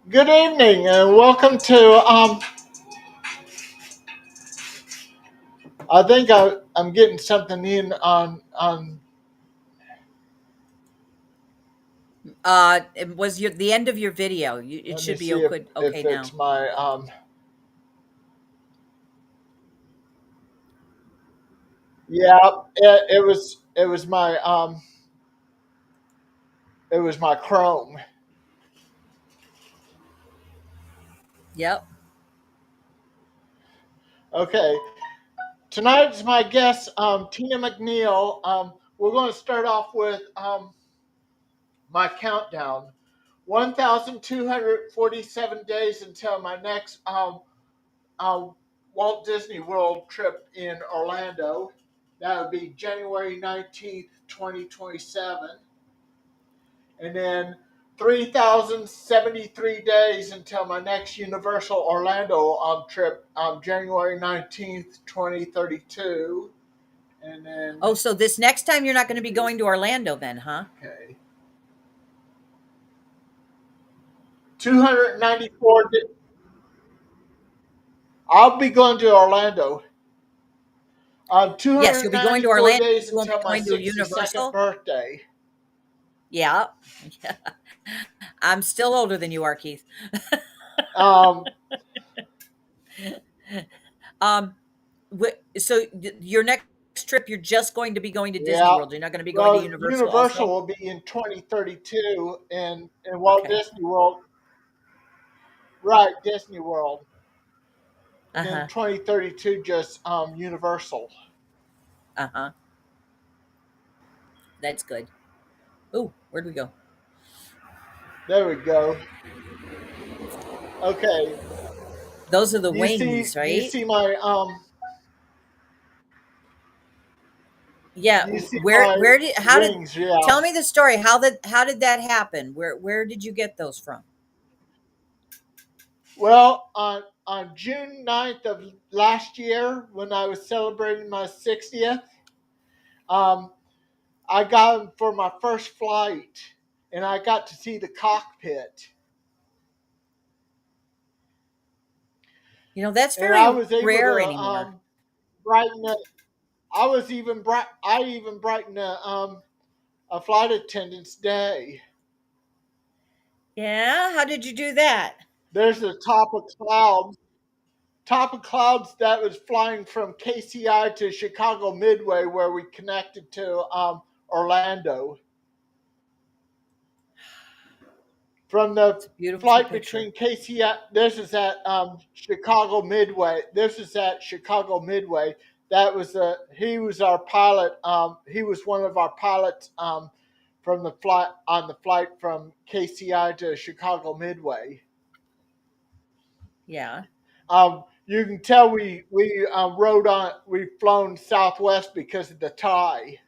Good evening and welcome to I think I'm getting something in on It was the end of your video. It let me should be see if okay it's now. my yeah, it was my it was my Chrome. Yep. Okay. Tonight's my guest Tina McNeil. We're going to start off with my countdown. 1,247 days until my next uh, Walt Disney World trip in Orlando. That would be January 19th, 2027. And then 3,073 days until my next Universal Orlando trip, January 19th, 2032. And then, Oh, so this next time you're not going to be going to Orlando then, huh? okay, 294. I'll be going to Orlando. Yes, you'll be going to 294 Orlando. days You won't until be my going to 62nd Universal. birthday. Yeah. I'm still older than you are, Keith. Um, Um, so your next trip, you're just going to be going to Disney yeah. World. You're not going to be going to Well, Universal Universal also. will be in 2032, and Walt Okay. Disney World, right? Disney World, and Uh then huh. 2032 just Universal. Uh huh. That's good. Oh, where'd we go? There we go. Okay. Those are the Do you see? wings, Do you right? see my Yeah. Do you see Where my where did how did wings? Yeah. tell me the story. How did that happen? Where did you get those from? Well, on June 9th of last year, when I was celebrating my 60th, um, I got them for my first flight, and I got to see the cockpit. You know, that's And I very was able rare to anymore. brighten it. I was even bright. I even brightened a flight attendant's day. Yeah, how did you do that? There's a top of clouds that was flying from KCI to Chicago Midway, where we connected to Orlando. From the It's a beautiful flight picture. between KCI, this is at Chicago Midway. This is at Chicago Midway. That was he was our pilot. He was one of our pilots from the flight on the flight from KCI to Chicago Midway. Yeah. You can tell we rode on. We've flown Southwest because of the tie.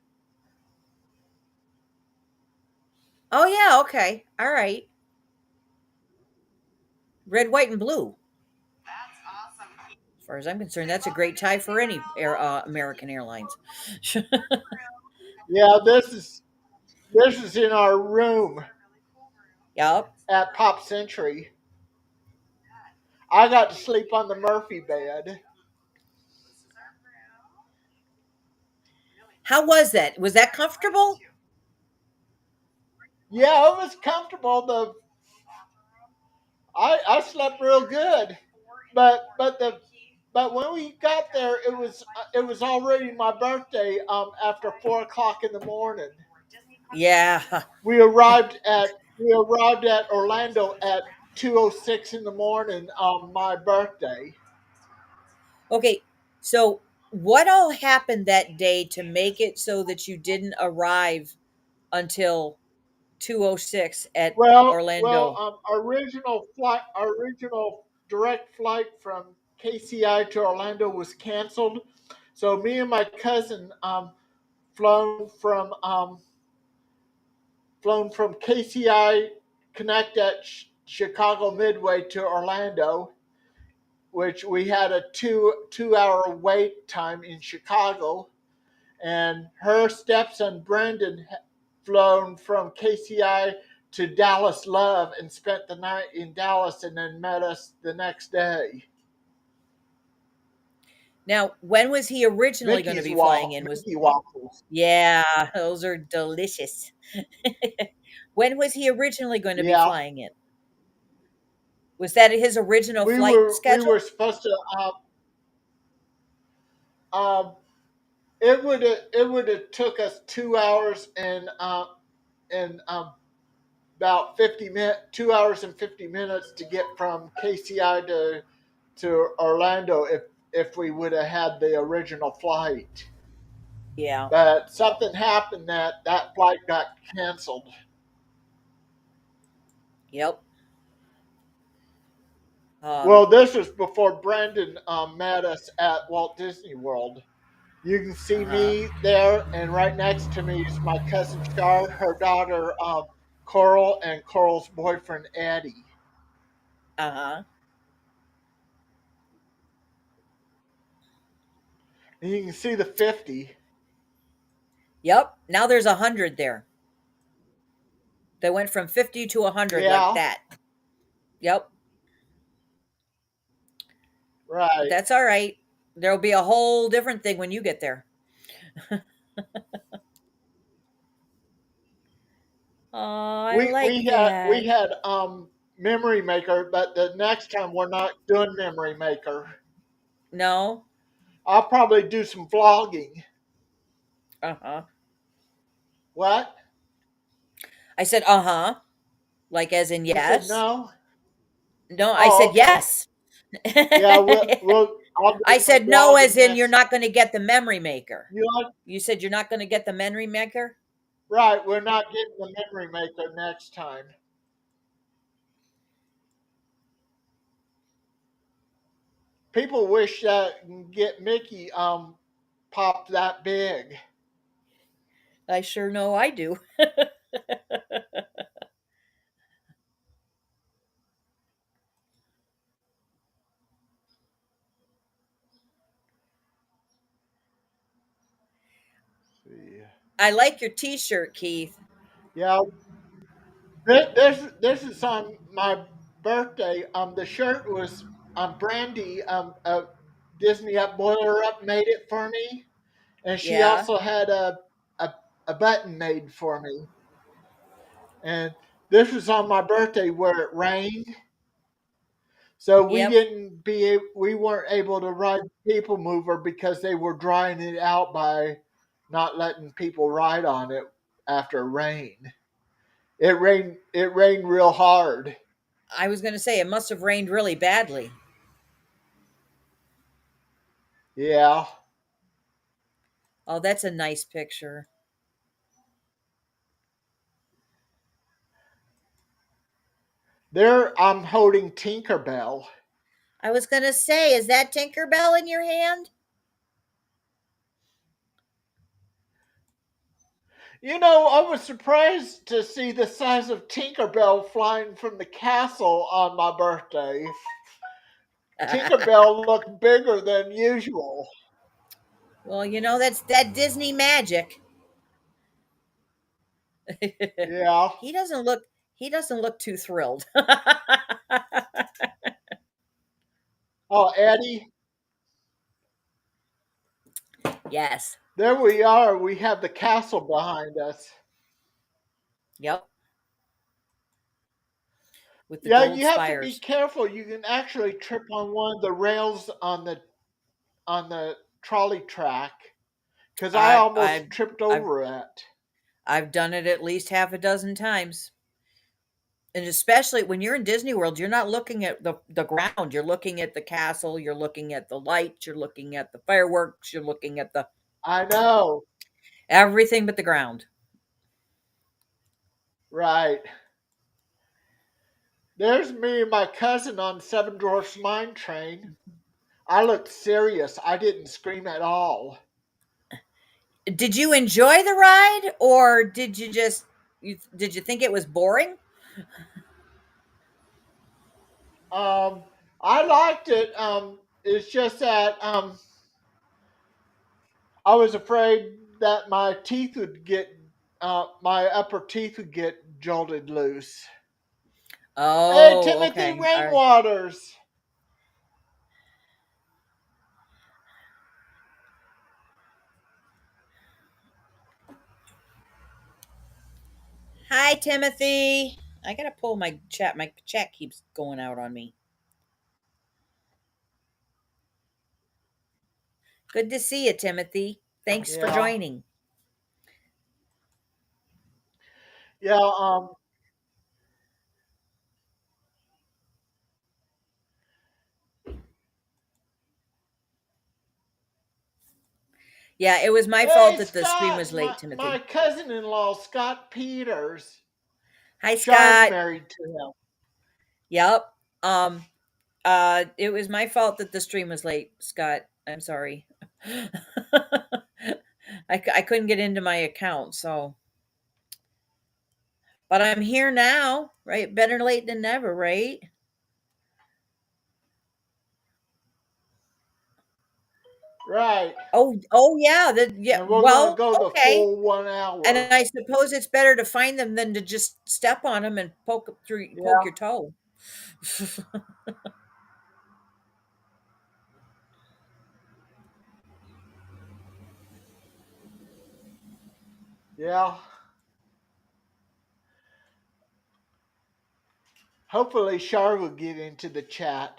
Oh yeah, okay. All right. Red, white, and blue. As far as I'm concerned, that's a great tie for any American Airlines. Yeah, this is in our room Yep. at Pop Century. I got to sleep on the Murphy bed. How was that? Was that comfortable? Yeah, it was comfortable. I slept real good, but when we got there, it was already my birthday. After 4 o'clock in the morning, Yeah. we arrived at Orlando at 2:06 in the morning on my birthday. Okay. So, what all happened that day to make it so that you didn't arrive until 2:06 at Orlando? Our original direct flight from KCI to Orlando was canceled. So me and my cousin flown from um, flown from KCI Connect at Chicago Midway to Orlando, which we had a two hour wait time in Chicago, and her stepson Brendan flown from KCI to Dallas Love and spent the night in Dallas and then met us the next day. Now, when was he originally going to be flying in? Was Mickey waffles. Yeah, those are delicious. When was he originally going to be Yeah, flying in? Was that his original flight we were schedule? supposed to. Um, it would have took us 2 hours and about 50 minutes, 2 hours and 50 minutes to get from KCI to Orlando if we would have had the original flight. Yeah. But something happened that flight got canceled. Yep. Um, Well, this was before Brandon met us at Walt Disney World. You can see uh-huh. me there, and right next to me is my cousin Char, her daughter Coral, and Coral's boyfriend Eddie. Uh-huh. And you can see the 50. Yep. Now there's 100 there. They went from 50 to 100 like Yeah, that. Yep. But right. that's all right. There'll be a whole different thing when you get there. Oh, I like We that. had Memory Maker, but the next time we're not doing Memory Maker. No. I'll probably do some vlogging. Uh-huh. What? I said uh-huh, like as in You said yes. no? No, I Oh, said okay. yes. Yeah, I'll do I some said no, as vlogging in you're next. not going to get the memory maker. You like You said you're not going to get the memory maker? right? We're not getting the Memory Maker next time. People wish that can get Mickey popped that big. I sure know I do. See. I like your t-shirt, Keith. Yeah, this is on my birthday. The shirt was Brandy. Disney Up Boiler Up made it for me, and she Yeah. also had a a button made for me. And this was on my birthday where it rained, so Yep. we weren't able to ride People Mover because they were drying it out by not letting people ride on it after rain. It rained real hard. I was going to say it must have rained really badly. Yeah. Oh, that's a nice picture. There I'm holding Tinkerbell. I was going to say, is that Tinkerbell in your hand? You know, I was surprised to see the size of Tinkerbell flying from the castle on my birthday. Tinkerbell looked bigger than usual. Well, that's that Disney magic. Yeah. he doesn't look he doesn't look too thrilled. Oh, Eddie. Yes. There we are. We have the castle behind us. Yep. With the Yeah, gold you have to be spires. careful. You can actually trip on one of the rails on the trolley track because I I almost I tripped I've over it. I've done it at least half a dozen times. And especially when you're in Disney World, you're not looking at the ground. You're looking at the castle, you're looking at the lights, you're looking at the fireworks, you're looking at the I know, everything but the ground. right? There's me and my cousin on Seven Dwarfs Mine Train. I looked serious. I didn't scream at all. Did you enjoy the ride or did you just did you think it was boring? Um, I liked it. It's just that I was afraid that my upper teeth would get jolted loose. Hey, Oh, Timothy okay. All right. Rainwaters. Hi, Timothy. I gotta pull my chat. My chat keeps going out on me. Good to see you, Timothy. Thanks for Yeah, joining. yeah. Yeah, it was my fault Hey, that the stream was Scott, late, my Timothy. cousin-in-law, Scott Peters. Hi, Char's Scott. married to him. Yep. Um, it was my fault that the stream was late, Scott. I'm sorry. I couldn't get into my account, so but I'm here now, right? Better late than never, right? Right. Oh yeah, yeah. And we're gonna Well, go the okay. full one And hour. I suppose it's better to find them than to just step on them and poke Yeah, your toe. yeah. Hopefully Char will get into the chat.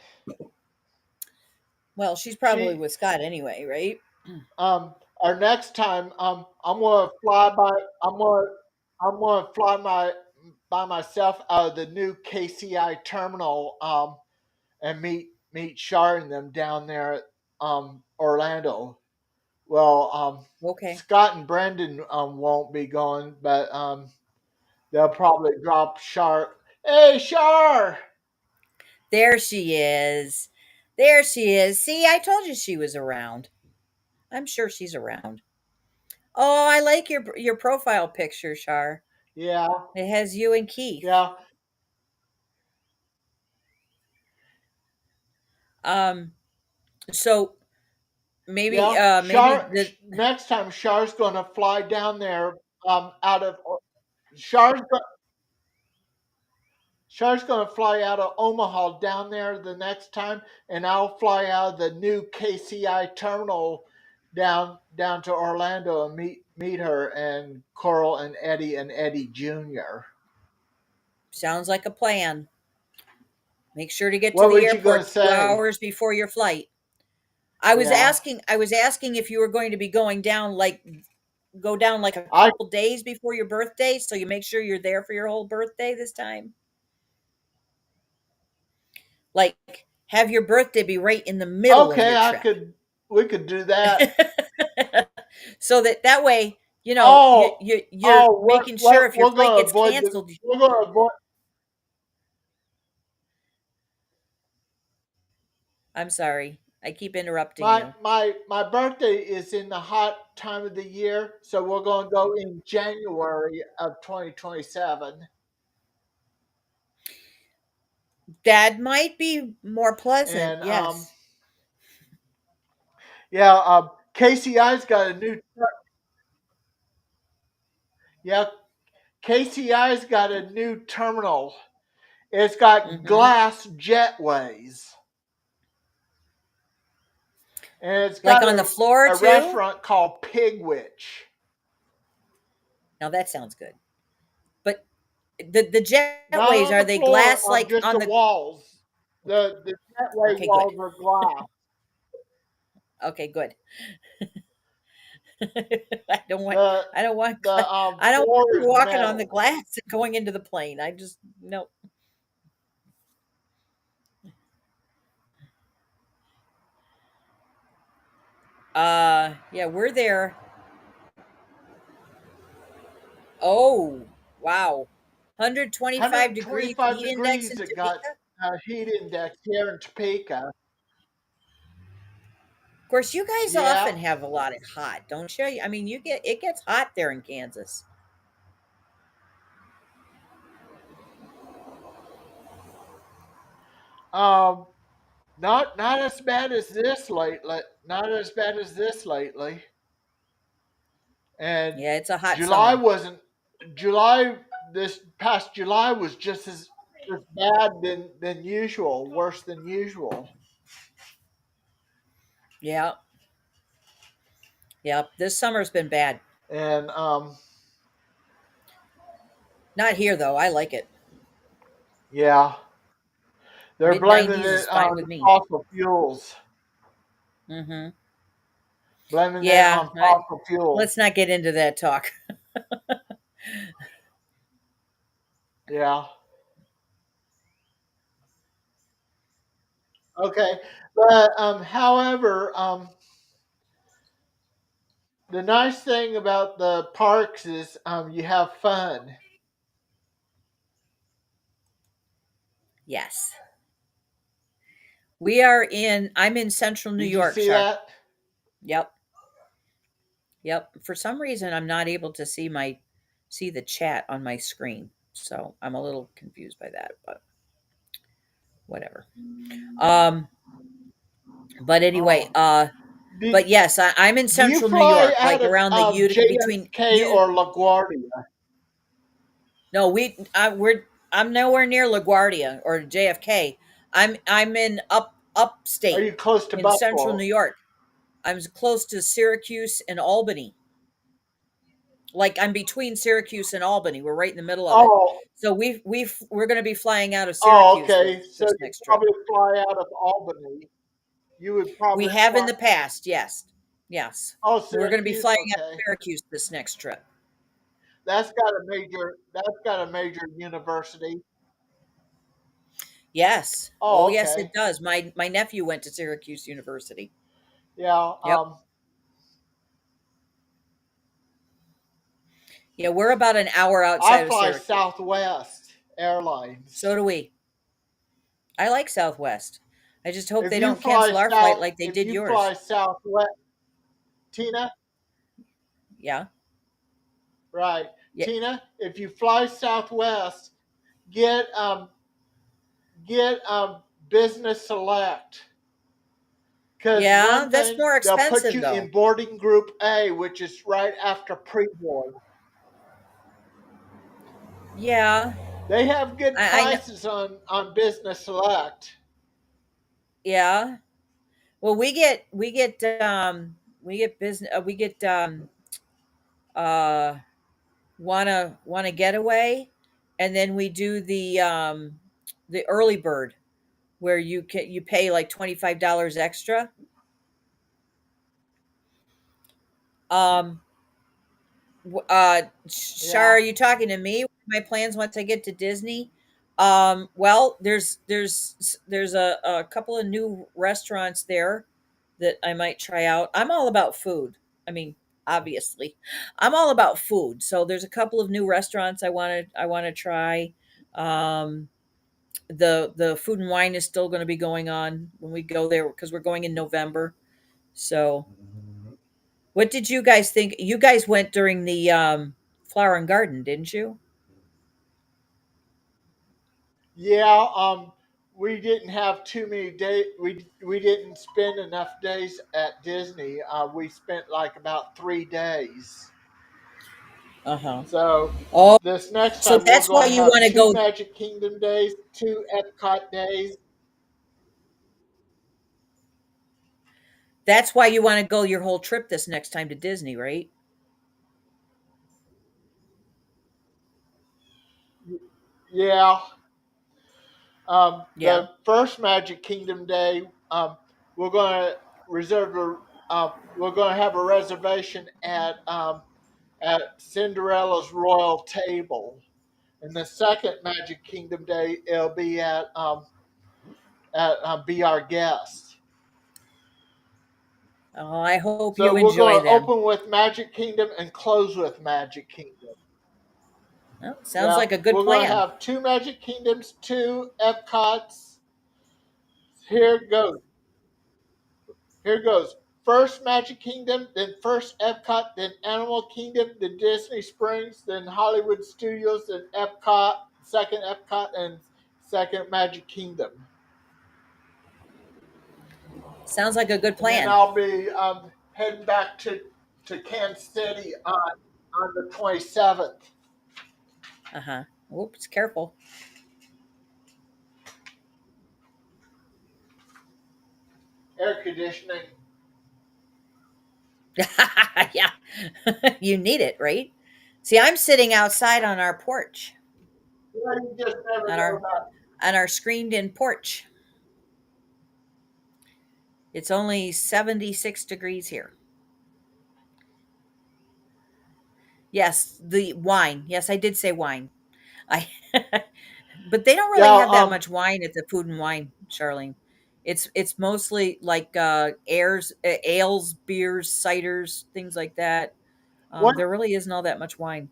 Well, she's probably She with Scott anyway, right? our next time I'm gonna fly by myself out of the new KCI terminal and meet Char and them down there at Orlando. Well, Okay. Scott and Brendan won't be going, but they'll probably drop Char. Hey, Char! There she is. There she is. See, I told you she was around. I'm sure she's around. Oh, I like your profile picture, Shar. Yeah, It has you and Keith. yeah, Um, so maybe yeah. maybe the Next time, Char's gonna fly down there. Out of Char's go, Char's gonna fly out of Omaha down there the next time, and I'll fly out of the new KCI terminal down to Orlando and meet her and Coral and Eddie Jr. sounds like a plan. Make sure to get to What the was you gonna airport two say? hours before your flight. Yeah, I was asking if you were going to be going down like go down like a I couple days before your birthday, so you make sure you're there for your whole birthday this time. Like have your birthday be right in the middle of okay. your trip. We could do that. So that way, Oh, you're making sure if your we're flight gonna gets avoid canceled. we're gonna avoid. I'm sorry. I keep interrupting you. My birthday is in the hot time of the year, so we're gonna go in January of 2027. That might be more pleasant. And Yes. yeah, KCI's got a new yeah, KCI's got a new terminal. It's got Mhm. glass jetways. and it's Like got on the floor a too? restaurant called Pig Witch. Now that sounds good. But the Not jetways, on are the they floor, glass like just on the the walls. The jetway Okay, good. walls are glass. Okay, good. I don't want The I don't want the I don't floor want you is walking on the metal. glass and going into the plane. I just no. Yeah, we're there. Oh, wow. 125-degree 125 heat index degrees in it got Topeka? heat index here in Topeka. Of course, you guys Yeah. often have a lot of hot, don't you? I mean, it gets hot there in Kansas. Um, not as bad as this lately. Not as bad as this lately. And Yeah, it's a hot July summer. wasn't. July this past July was just as bad than usual. Worse than usual. Yeah. Yeah, this summer's been bad. And Not here though. I like it. yeah, they're Mid blaming 90s it is fine on with me. fossil fuels. Mhm. Blaming it Yeah, on fossil fuels. let's not get into that talk. Yeah. Okay. But however, the nice thing about the parks is you have fun. Yes. I'm in central New Did you York, see Shar. that? Yep. Yep. For some reason I'm not able to see the chat on my screen. So I'm a little confused by that, but whatever. Um but anyway, Oh. Do, but yes, I'm in do you central New fly York, like out of around the Utica between JFK you or LaGuardia? No, I'm nowhere near LaGuardia or JFK. I'm in Are upstate you close to in central Buffalo? New York. I'm close to Syracuse and Albany. Like I'm between Syracuse and Albany. We're right in the middle of it. Oh, So we're going to be flying out of oh, Syracuse okay. So this you next trip. probably fly out of Albany. You would We probably have fly. in the past, yes. Yes. Oh, We're going to be Syracuse. flying out of Okay, Syracuse this next trip. that's got a major. That's got a major university. Yes. Oh, Oh, yes, okay. it does. My nephew went to Syracuse University. Yeah. Yep. Yeah, we're about an hour I outside of fly Syracuse. Southwest So Airlines. do we. I like Southwest. I just hope If they you don't fly cancel our flight south, like they if did you fly yours. Southwest, Tina, Yeah. right? Yeah. Tina, if you fly Southwest, get get business select. Because Yeah, one that's thing, more they'll put expensive you in though. boarding group A, which is right after pre-board. Yeah. They have good I know. prices on business select. Yeah. Well, we get business we get uh wanna getaway, and then we do the early bird where you pay like $25 extra. Um Shar, Yeah. are you talking to me? My plans once I get to Disney? Well, there's a couple of new restaurants there that I might try out. I'm all about food. I mean, obviously, I'm all about food. So there's a couple of new restaurants I want to try. Um, the food and wine is still going to be going on when we go there because we're going in November. So what did you guys think? You guys went during the Flower and Garden, didn't you? Yeah, we didn't have too many days. We didn't spend enough days at Disney. We spent like about 3 days. Uh-huh. So Oh, this next so time we're that's why going to you have want to two go. Magic Kingdom days, two Epcot days. That's why you want to go your whole trip this next time to Disney, right? Yeah. Yeah. The first Magic Kingdom day, we're going to reserve a. We're going to have a reservation at Cinderella's Royal Table. And the second Magic Kingdom day, it'll be at Be Our Guest. Oh, I hope So you we're enjoy going to them. open with Magic Kingdom and close with Magic Kingdom. Well, sounds Yeah, like a good we're going to plan. have two Magic Kingdoms, two Epcots. Here it goes. Here it goes. First Magic Kingdom, then first Epcot, then Animal Kingdom, then Disney Springs, then Hollywood Studios, then Epcot, second Epcot, and second Magic Kingdom. Sounds like a good And then plan. I'll be heading back to Kansas City on the 27th. Uh-huh. Oops, careful. Air conditioning. Yeah. You need it, right? See, I'm sitting outside on our porch, Yeah, you just never on know our about. on our screened-in porch. It's only 76 degrees here. Yes, the wine. Yes, I did say wine. I but they don't really Yeah, have that much wine at the Food and Wine, Charlene. It's mostly like ales, beers, ciders, things like that. one There really isn't all that much wine.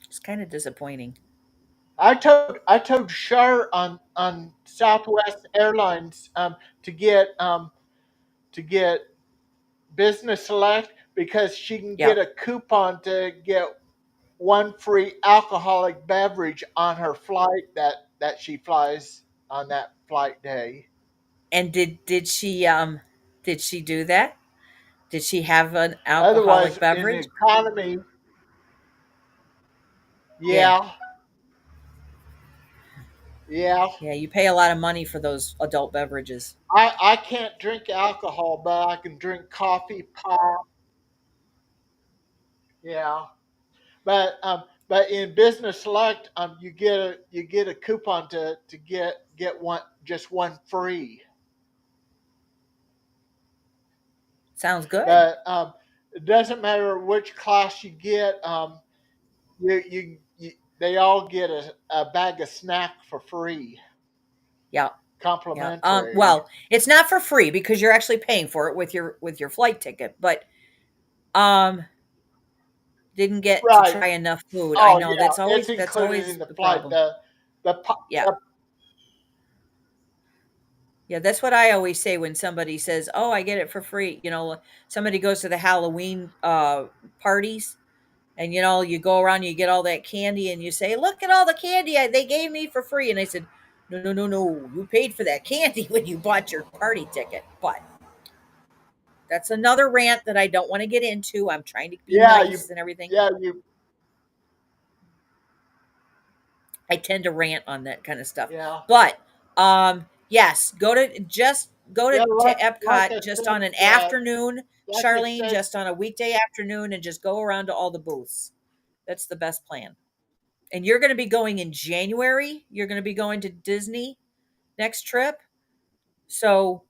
It's kind of disappointing. I told Shar on Southwest Airlines to get business select because she can get Yep. a coupon to get one free alcoholic beverage on her flight that she flies on that flight day. And did she do that? Did she have an Otherwise, alcoholic in beverage? economy, Yeah. yeah, yeah. Yeah, you pay a lot of money for those adult beverages. I can't drink alcohol, but I can drink coffee, pop. Yeah, but in business select, you get a coupon to get one just one free. Sounds good. But it doesn't matter which class you get. You they all get a bag of snack for free, Yeah. Yeah. complimentary. Well, it's not for free because you're actually paying for it with your flight ticket, but um didn't get to Right. try enough food. I Oh know yeah, it's that's included always in the the flight. problem. The, Yeah. the Yeah, that's what I always say when somebody says, "Oh, I get it for free." Somebody goes to the Halloween parties and you go around and you get all that candy and you say, "Look at all the candy they gave me for free." And I said, "No, no, no, no. You paid for that candy when you bought your party ticket." But that's another rant that I don't want to get into. I'm trying to be yeah you nice and everything. yeah you I tend to rant on that kind of stuff. yeah But yes, go yeah to like Epcot I just on said an afternoon, like I Charlene, said just on a weekday afternoon and just go around to all the booths. That's the best plan. And you're going to be going in January. You're going to be going to Disney next trip. So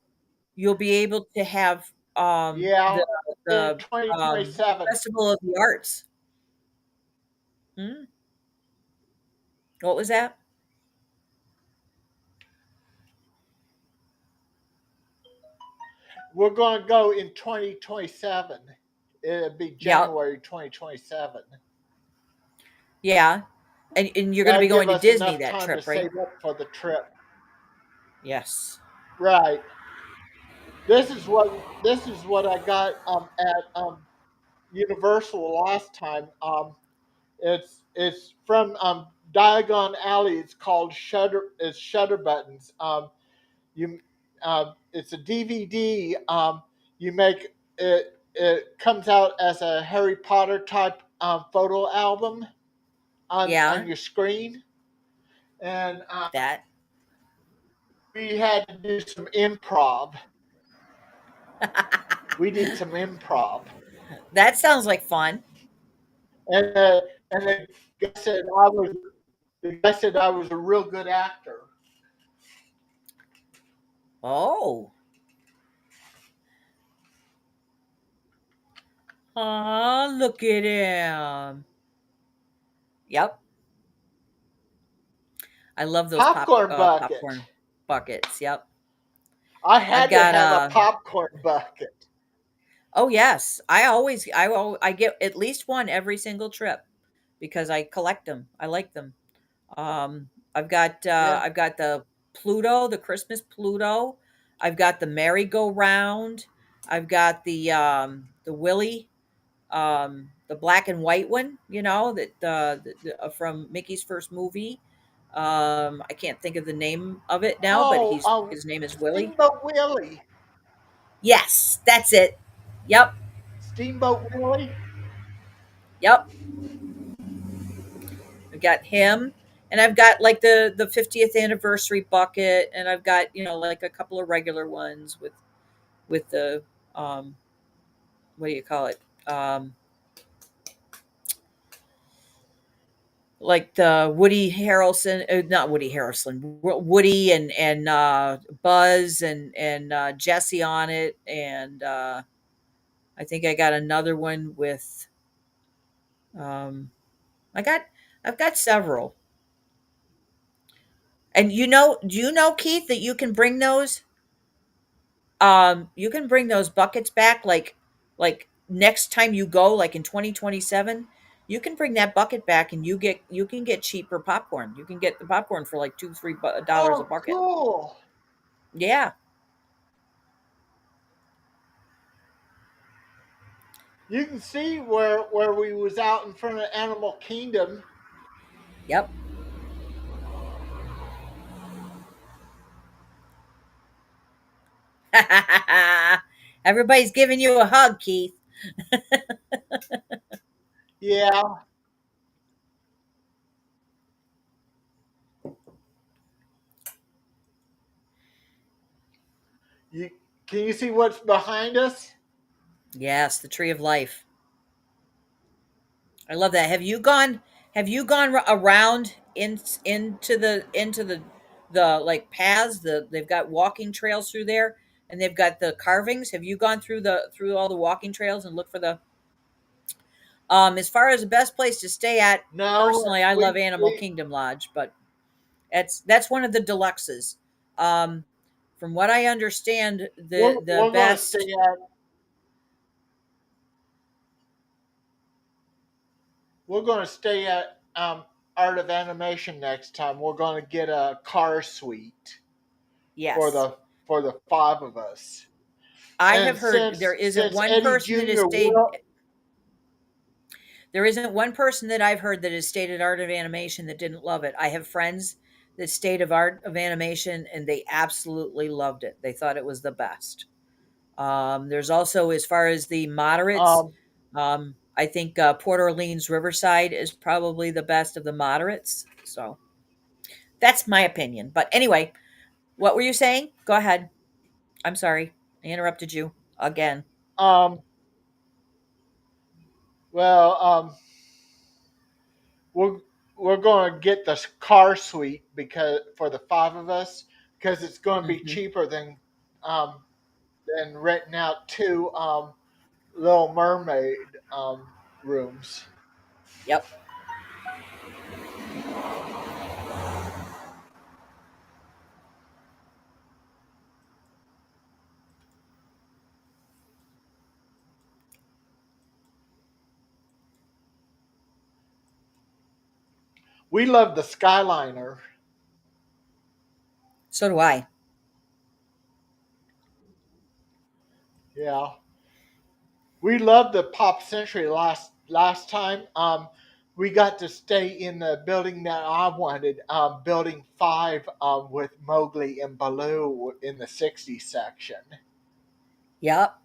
you'll be able to have yeah in the um 2027 Festival of the Arts. Hmm? What was that? we're going to go in 2027. It'll be Yeah. January 2027. Yeah. And you're going to That'll be give going to us Disney enough that time to trip, right? save up for the trip. Yes. Right. This is what I got at Universal last time. It's from Diagon Alley. It's called Shutter. It's Shutter Buttons. You it's a DVD. You make it. It comes out as a Harry Potter type photo album on Yeah. your screen, and That. we had to do some improv. We did some improv, That sounds like fun. and and the guy said I was the guy said I was a real good actor. Oh. Aw, look at him. Yep. I love those Popcorn bucket. popcorn buckets. Yep. I I've had to got have a a popcorn bucket. Oh, yes. I get at least one every single trip because I collect them. I like them. Yeah. I've got the Pluto, the Christmas Pluto. I've got the merry-go-round. I've got the Willy, the black and white one, from Mickey's first movie. I can't think of the name of it now, but Oh, his name is Willie. Steamboat Willie. Yes, that's it. Yep. Steamboat Willie. Yep. I've got him, and I've got like the 50th anniversary bucket, and I've got like a couple of regular ones with the um what do you call it, like the Woody Harrelson, not Woody Harrelson, Woody and Buzz and Jesse on it, and I think I got another one with um I got I've got several. And do you know, Keith, that you can bring those buckets back, like next time you go, like in 2027, you can bring that bucket back and you can get cheaper popcorn. You can get the popcorn for like $2, $3 a Oh, bucket. cool. Yeah. You can see where we was out in front of Animal Kingdom. Yep. Everybody's giving you a hug, Keith. Yeah. You can you see what's behind us? Yes, the tree of life. I love that. Have you gone around into the like paths? They've got walking trails through there, and they've got the carvings. Have you gone through all the walking trails and look for the as far as the best place to stay at? No, Personally, I love we Animal we Kingdom Lodge, but that's one of the deluxes. Um, from what I understand, the we're going to stay best. at we're going to stay at Art of Animation next time. We're going to get a car suite for Yes, the five of us. I And have heard there isn't since one Eddie person that has Jr. stayed. will There isn't one person that I've heard that has stayed at Art of Animation that didn't love it. I have friends that stayed of Art of Animation and they absolutely loved it. They thought it was the best. There's also, as far as the moderates, um I think Port Orleans Riverside is probably the best of the moderates. So that's my opinion. But anyway, what were you saying? Go ahead. I'm sorry. I interrupted you again. um well we're we're going to get the car suite because for the five of us because it's going to be Hmm. cheaper um than renting out two Little Mermaid rooms. Yep. We love the Skyliner. So do I. Yeah, we loved the Pop Century last time. We got to stay in the building that I wanted, Building 5, with Mowgli and Baloo in the 60s section. Yep.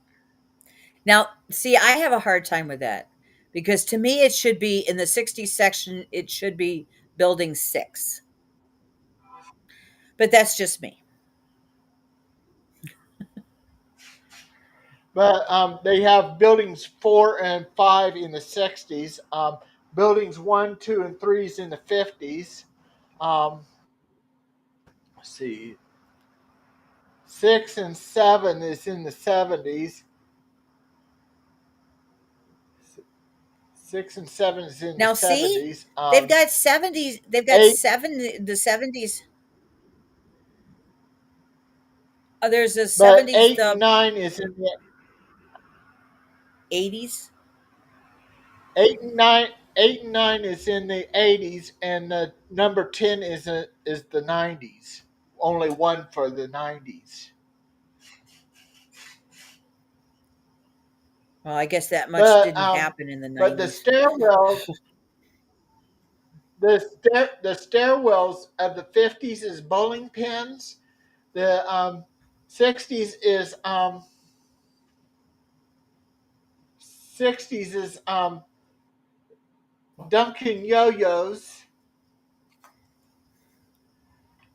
Now, see, I have a hard time with that because to me, it should be in the 60s section, it should be building 6. But that's just me. But they have buildings 4 and 5 in the 60s. Buildings 1, 2, and 3s in the 50s. Let's see, 6 and 7 is in the 70s. 6 and 7 is in the Now see, 70s. they've got 70s, they've got Eight, 70s. There's a but 70s, eight and the nine is in the 80s. 8 and 9. 8 and 9 is in the 80s, and the number 10 is the 90s. Only one for the 90s. Well, I guess that much But didn't happen in the but the 90s. stairwell, the stairwells of the 50s is bowling pins. The 60s is 60s is Dunkin' Yo-Yos,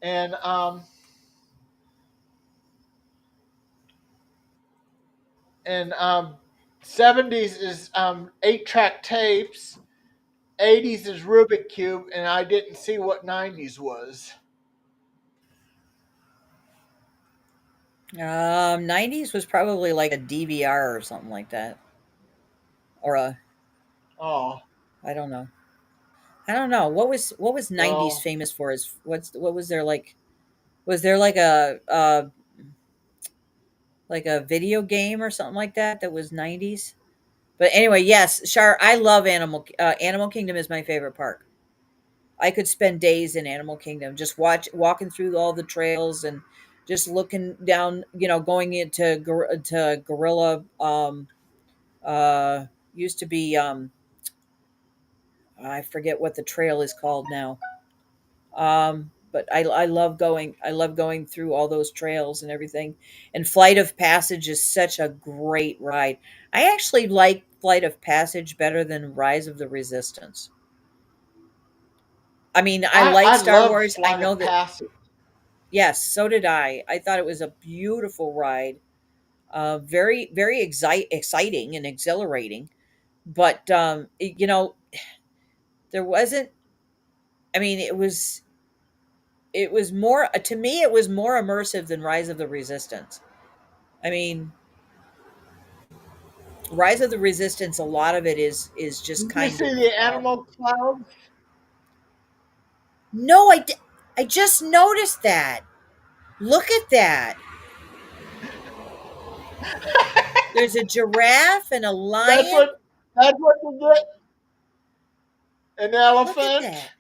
and 70s is 8-track tapes. 80s is Rubik Cube, and I didn't see what 90s was. 90s was probably like a DVR or something like that, or a Oh, I don't know. I don't know what was 90s well, famous for. Is what was there like? Was there like a video game or something like that that was 90s? But anyway, yes, Shar, I love Animal Kingdom is my favorite park. I could spend days in Animal Kingdom just walking through all the trails and just looking down, going into to Gorilla uh used to be I forget what the trail is called now. But I love going through all those trails and everything. And Flight of Passage is such a great ride. I actually like Flight of Passage better than Rise of the Resistance. I mean, I like I Star love Wars. I Flight know of that. Passage. Yes, so did I. I thought it was a beautiful ride. Very, very exciting and exhilarating. But there wasn't. I mean, it was more to me. It was more immersive than Rise of the Resistance. I mean, Rise of the Resistance. A lot of it is just Did you kind see of. the animal clouds? No, I just noticed that. Look at that. There's a giraffe and a That's lion. what that's what you get. An Look at elephant. that.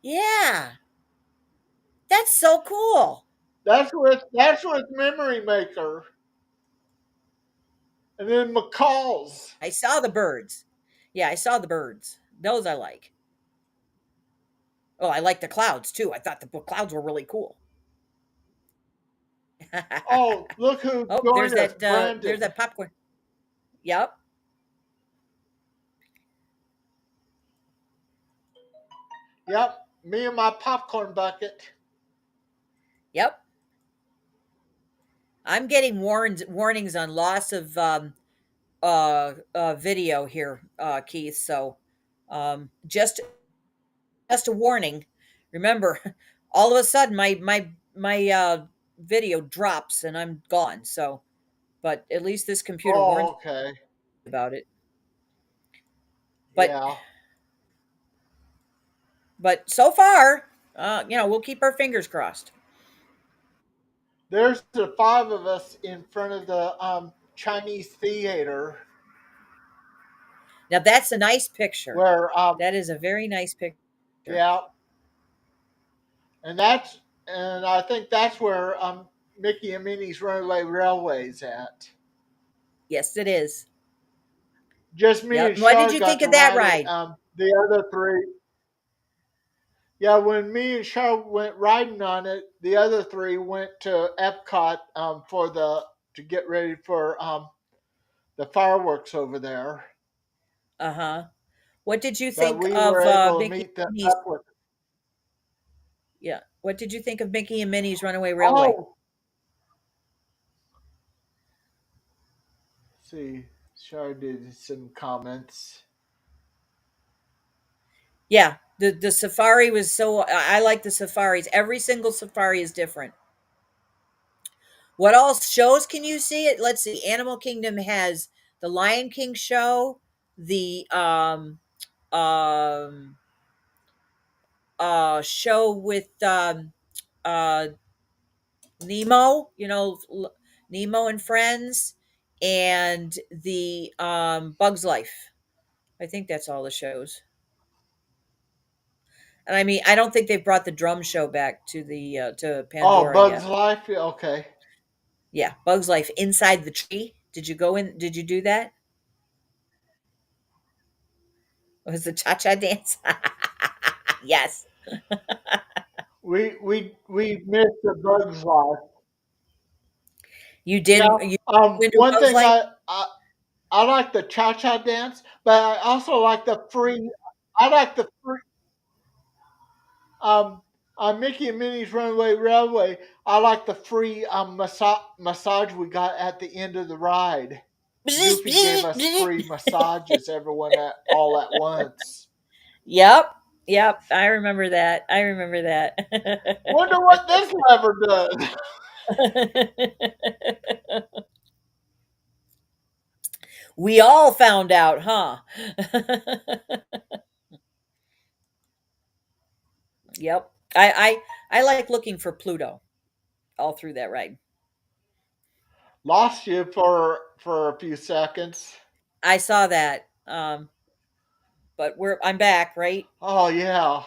Yeah, that's so cool. That's with Memory Maker, and then McCall's. I saw the birds. Yeah, I saw the birds. Those I like. Oh, I like the clouds too. I thought the clouds were really cool. Oh, look who Oh, joined us, there's Brandon. that popcorn. Yep. Yep, me and my popcorn bucket. Yep. I'm getting warnings on loss of video here, Keith. So just a warning. Remember, all of a sudden my video drops and I'm gone. So, but at least this computer warns Oh, okay. about it. But Yeah. but so far, we'll keep our fingers crossed. There's the 5 of us in front of the Chinese theater Now that's a nice picture. where That is a very nice picture. yeah, and I think that's where Mickey and Minnie's Runaway Railway's at. Yes, it is. Just me Yep. and And what did Char you got think to of that ride it. ride? The other three, yeah, when me and Char went riding on it, the other three went to Epcot to get ready for the fireworks over there. Uh huh. What did you But think we were of able to Mickey meet them and Minnie's? up with. Yeah. What did you think of Mickey and Minnie's Runaway Railway? Oh, See, Shar did some comments. Yeah, the safari was so I like the safaris. Every single safari is different. What all shows can you see it? Let's see. Animal Kingdom has the Lion King show, the um show with uh Nemo, Nemo and Friends, and the Bugs Life. I think that's all the shows. And I mean, I don't think they've brought the drum show back to Oh, Pandora Bugs yet. Life. Yeah, okay. Yeah, Bugs Life inside the tree. Did you go in? Did you do that? Was the cha cha dance? Yes. We missed the Bugs Life. You Yeah. did. You into One Bugs thing Life? I like the cha cha dance, but I also like the free. I like the free. Um, on Mickey and Minnie's Runaway Railway, I like the free massage we got at the end of the ride. Goofy gave us free massages, everyone all at once. Yep. Yep. I remember that. I remember Wonder what that. this lever does. We all found out, huh? Yep. I like looking for Pluto all through that ride. Lost you for a few seconds. I saw that. But I'm back, right? Oh yeah,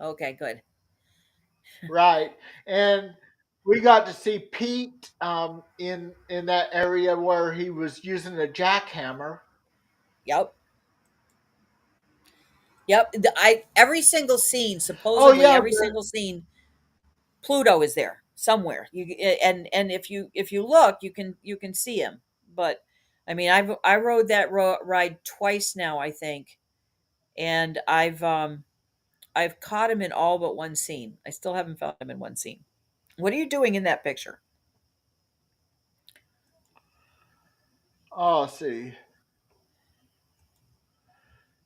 Okay, good. right. And we got to see Pete in that area where he was using the jackhammer. Yep. Yep. I every single scene, Oh supposedly yeah, every single scene, Pluto is there somewhere. And if you look, you can see him. But I mean, I rode that ride twice now, I think, and I've caught him in all but one scene. I still haven't found him in one scene. What are you doing in that picture? oh, I see.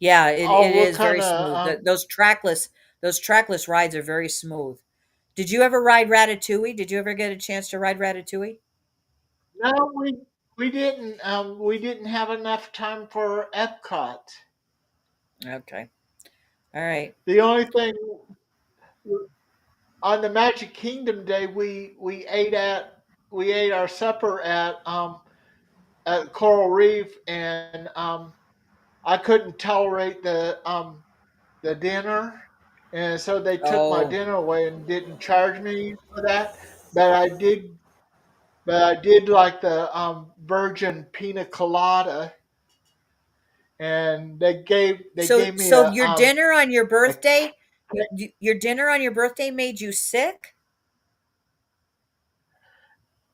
Yeah, it Oh, what is kind very of smooth. Those trackless rides are very smooth. Did you ever ride Ratatouille? Did you ever get a chance to ride Ratatouille? No, we didn't have enough time for Epcot. Okay. All right. The only thing on the Magic Kingdom day we ate our supper at Coral Reef, and I couldn't tolerate the dinner, and so they took my Oh, dinner away and didn't charge me for that. But I did like the virgin pina colada, and they so gave me so your dinner on your a birthday, your dinner on your birthday made you sick?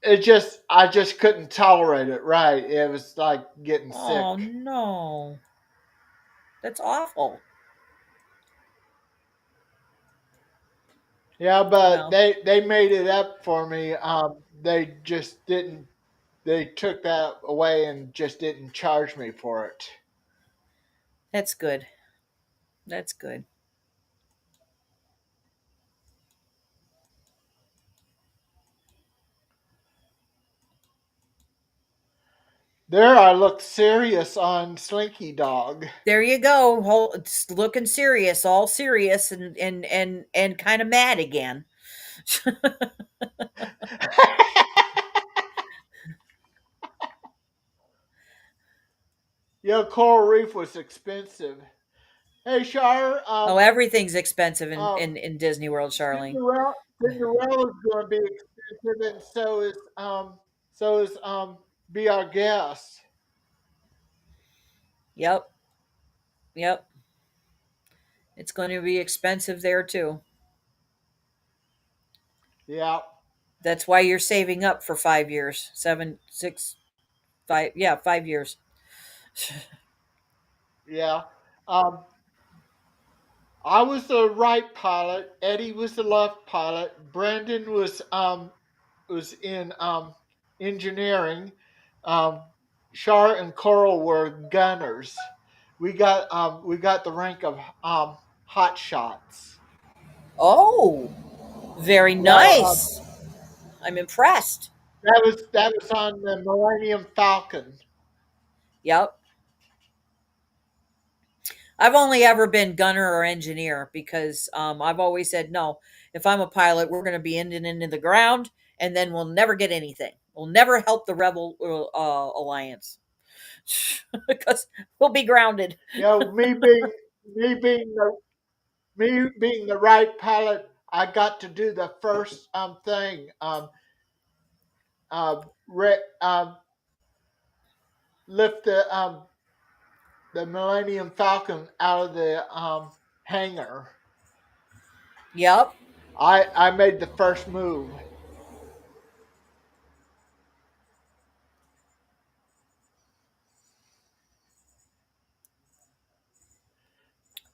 it just I just couldn't tolerate it. Right, it was like getting Oh sick. no, that's awful. Yeah, but Well, they made it up for me. They just didn't. They took that away and just didn't charge me for it. that's good. That's good. There, I looked serious on Slinky Dog. There you go. It's looking serious, all serious, and kind of mad again. Yeah, Coral Reef was expensive. Hey, Shire, Oh, everything's expensive in um, in Disney World, Charlene. Cinderella's going to be expensive, and so is Be Our Guest. Yep, yep. It's going to be expensive there too. Yeah, That's why you're saving up for 5 years, seven, six, five. Yeah, 5 years. yeah. Um, I was the right pilot. Eddie was the left pilot. Brandon was in engineering. Um, Char and Coral were gunners. We got the rank of hot shots. Oh, very Yeah, nice. I'm impressed. that was on the Millennium Falcon. Yep. I've only ever been gunner or engineer because I've always said no. If I'm a pilot, we're going to be into the ground, and then we'll never get anything. We'll never help the Rebel Alliance because we'll be grounded. You know, me being the me being the right pilot, I got to do the first thing. Re, lift the Millennium Falcon out of the hangar. Yep. I made the first move.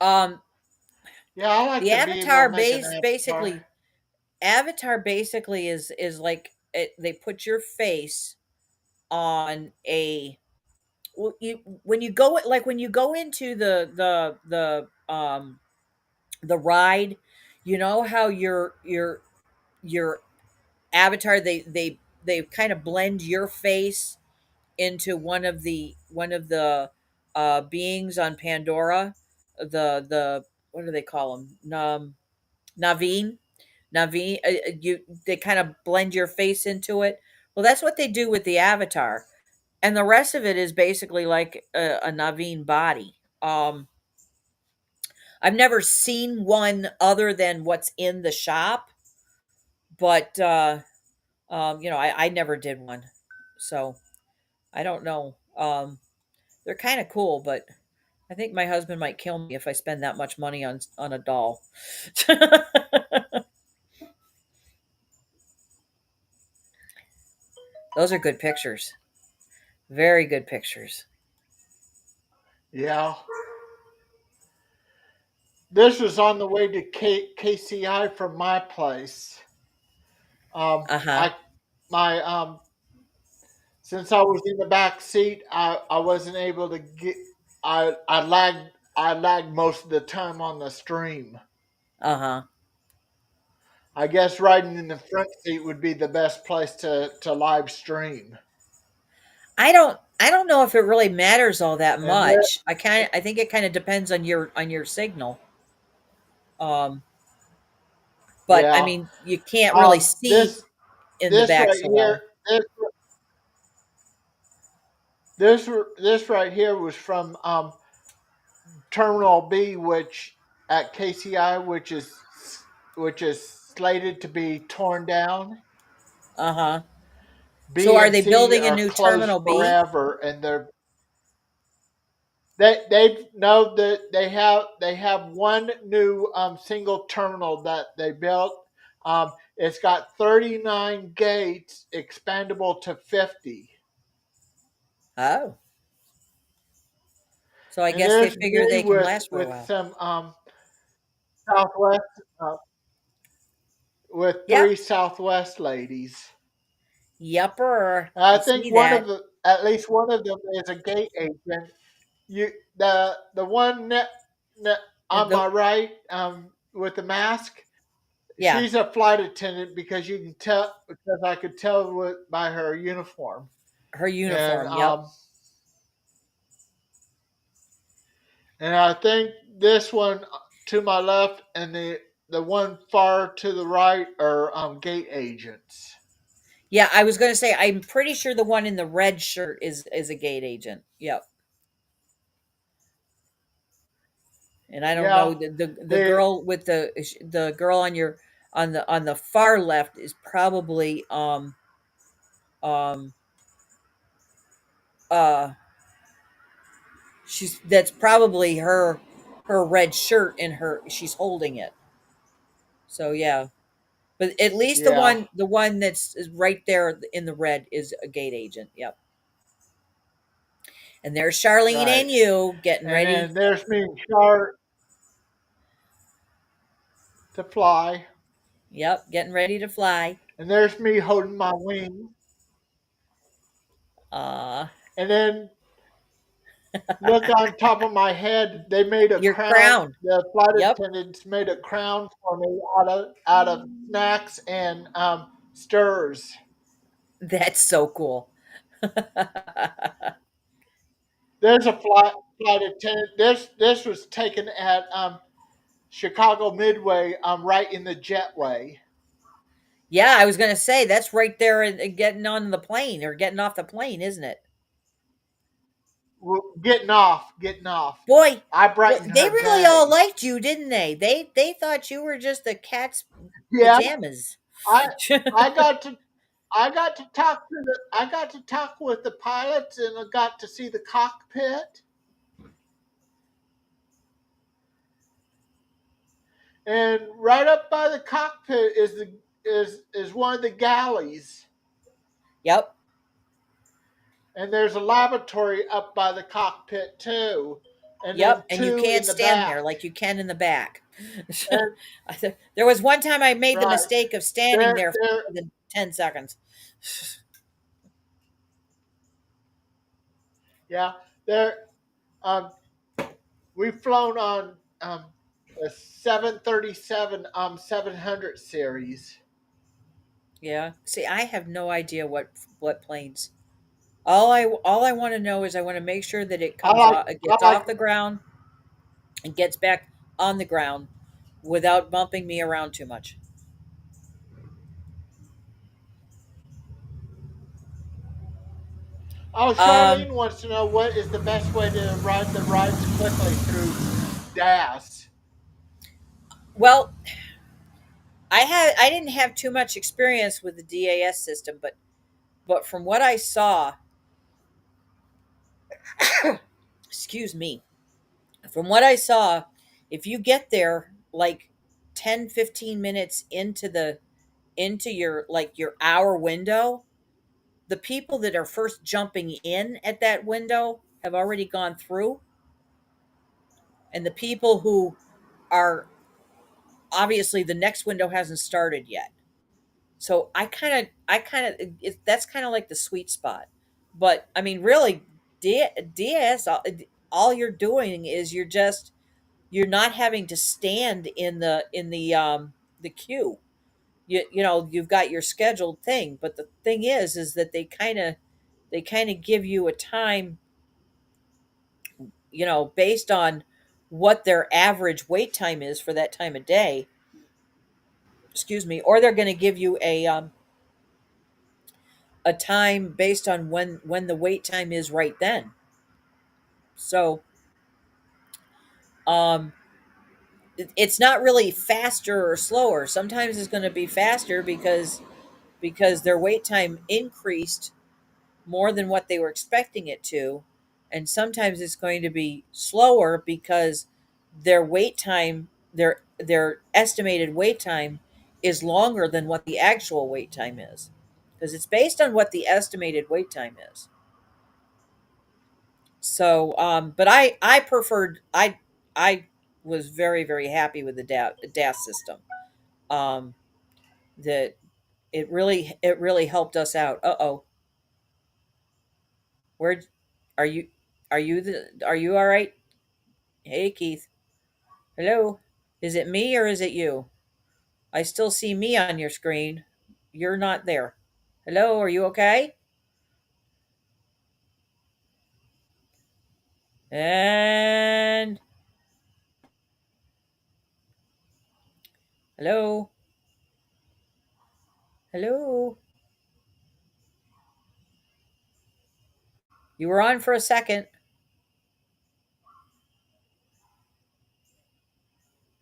Um, Yeah, I like the to be able to Avatar make an base avatar. basically Avatar basically is like they put your face on a well, you when you go like when you go into the ride, you know how your avatar they kind of blend your face into one of the beings on Pandora, the what do they call them? Naveen. Naveen, you they kind of blend your face into it. Well, that's what they do with the avatar, and the rest of it is basically like a Naveen body. I've never seen one other than what's in the shop, but I never did one, so I don't know. They're kind of cool, but I think my husband might kill me if I spend that much money on a doll. Those are good pictures. Very good pictures. Yeah. This was on the way to KCI from my place. Uh huh. I my since I was in the back seat, I wasn't able to get. I lagged most of the time on the stream. Uh huh. I guess riding in the front seat would be the best place to live stream. I don't know if it really matters all that And there, much. I think it kind of depends on your signal. Um, but I yeah. mean, you can't really Um, see this in the this back right so here, well. this right here was from Terminal B, which at KCI, which is slated to be torn down. Uh huh. So B are and they C building a are new closed terminal B? forever, and they know that they have one new single terminal that they built. It's got 39 gates, expandable to 50, Oh, so I and guess they there's figure me they can last for a with while. some Southwest uh, with Yep. three Southwest ladies. Yupper. I I think see that. at least one of them is a gate agent. You the one on The my right with the mask. Yeah, She's a flight attendant because you can tell because I could tell by her uniform. her And uniform. Yep. I think this one to my left and the one far to the right are gate agents. Yeah, I was going to say I'm pretty sure the one in the red shirt is a gate agent. Yep. And I don't know Yeah, the they girl with the girl on your on the far left is probably um uh she's that's probably her red shirt in her she's holding it. So yeah. But at least yeah the one that's is right there in the red is a gate agent. Yep. And there's Charlene right. and you getting And ready. then there's me and Char to fly, Yep, getting ready to fly. and there's me holding my wing. Uh and then look on top of my head. They made a Your crown. crown. The flight Yep. attendants made a crown for me out of snacks and stirs. That's so cool. There's a flight attendant. This was taken at Chicago Midway, right in the jetway. Yeah, I was going to say that's right there and getting on the plane or getting off the plane, isn't it? Getting off. Boy, I boy, brightened they her really all day. liked you, didn't they? They thought you were just the cat's Yeah, pajamas. I I got to I got to talk with the pilots and I got to see the cockpit. And right up by the cockpit is one of the galleys. Yep. And there's a laboratory up by the cockpit too. And then Yep, and you two can't in the stand there back. like you can in the back. And There was one time I made the right. mistake of standing They're there for they're more than 10 seconds. yeah, they're um we've flown on a 737 700 series. Yeah. See, I have no idea what planes. All I want to know is I want to make sure that it I comes like off, it I gets like off the ground and gets back on the ground without bumping me around too much. Oh, Um, Charlene wants to know what is the best way to ride the rides quickly through DAS. well, I didn't have too much experience with the DAS system, but from what I saw, excuse me, from what I saw, if you get there like 10, 15 minutes into your like your hour window, the people that are first jumping in at that window have already gone through, and the people who are obviously the next window hasn't started yet. So I kind of that's kind of like the sweet spot. But I mean, really, DS, all you're doing is you're not having to stand in the queue. You know you've got your scheduled thing, but the thing is that they kind of give you a time, based on what their average wait time is for that time of day. Excuse me, or they're going to give you a time based on when the wait time is right then. So um, it's not really faster or slower. Sometimes it's going to be faster because their wait time increased more than what they were expecting it to, and sometimes it's going to be slower because their estimated wait time is longer than what the actual wait time is, because it's based on what the estimated wait time is. So but I preferred I was very, very happy with the DAS system. um that it really helped us out. Uh-oh. Where are you? Are you all right? Hey, Keith. Hello. Is it me or is it you? I still see me on your screen. You're not there. Hello, are you okay? And hello. Hello. You were on for a second.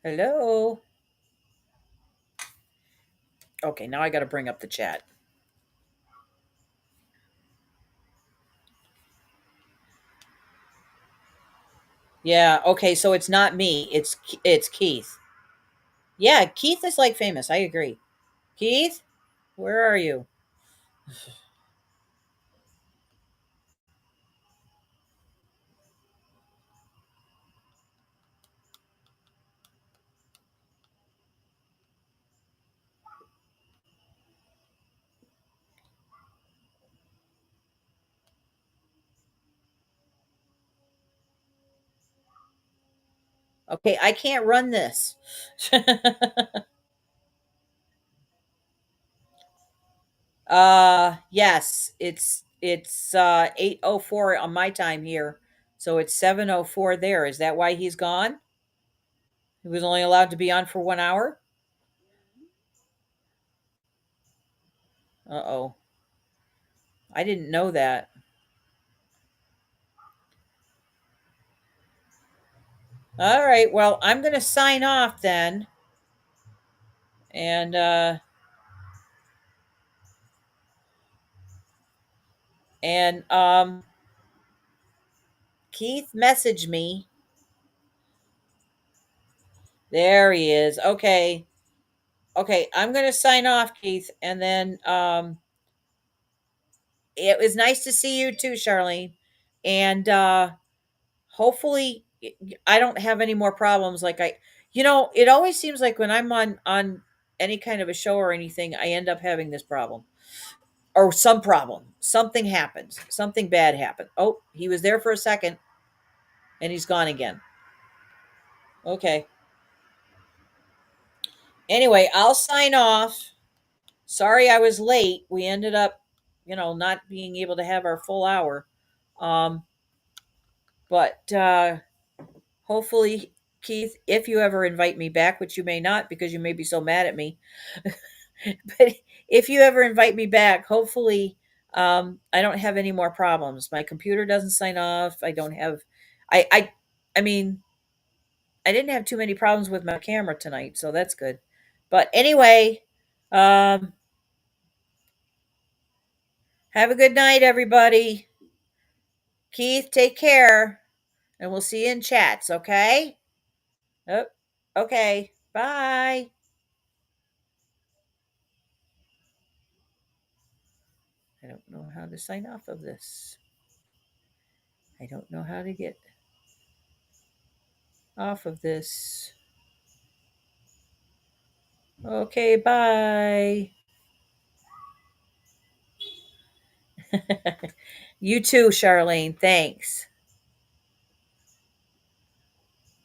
Hello. Okay, now I got to bring up the chat. Yeah, okay, so it's not me. It's Keith. Yeah, Keith is like famous. I agree. Keith, where are you? Okay, I can't run this. Yes, it's 8:04 on my time here. So it's 7:04 there. Is that why he's gone? He was only allowed to be on for 1 hour? Uh-oh. I didn't know that. All right, well, I'm going to sign off then. And Keith messaged me. There he is. Okay. Okay, I'm going to sign off, Keith, and then it was nice to see you too, Charlene. And hopefully I don't have any more problems like it always seems like when I'm on any kind of a show or anything, I end up having this problem or some problem. Something happens. Something bad happened. Oh, he was there for a second and he's gone again. Okay. Anyway, I'll sign off. Sorry I was late. We ended up, not being able to have our full hour. Um, but hopefully, Keith, if you ever invite me back, which you may not because you may be so mad at me, but if you ever invite me back, hopefully I don't have any more problems. My computer doesn't sign off. I don't have, I mean, I didn't have too many problems with my camera tonight, so that's good. But anyway, um, have a good night, everybody. Keith, take care, and we'll see you in chats, okay? Oh, okay. Bye. I don't know how to sign off of this. I don't know how to get off of this. Okay, bye. You too, Charlene. Thanks.